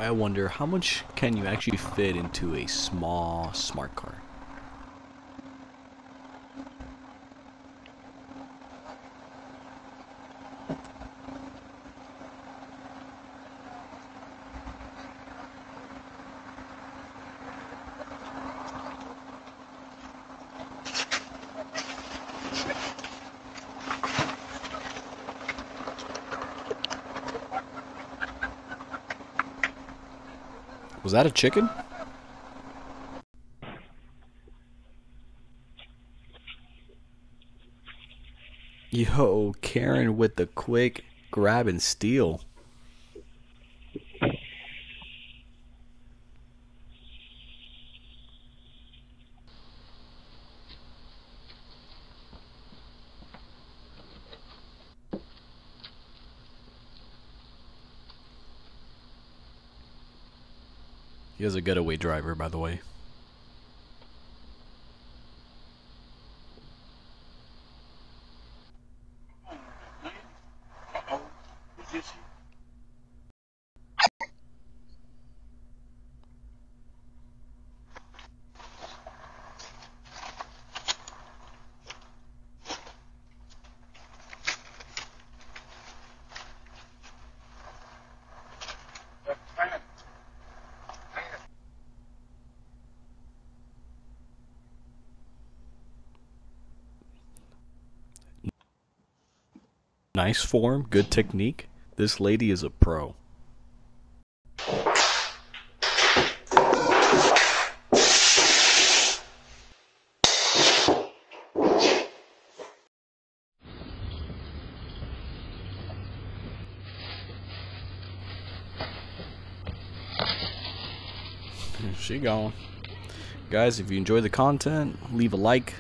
I wonder how much can you actually fit into a small smart car? Was that a chicken? Yo, Karen with the quick grab and steal. He is a getaway driver, by the way. Nice form, good technique. This lady is a pro. She gone. Guys, if you enjoy the content, leave a like,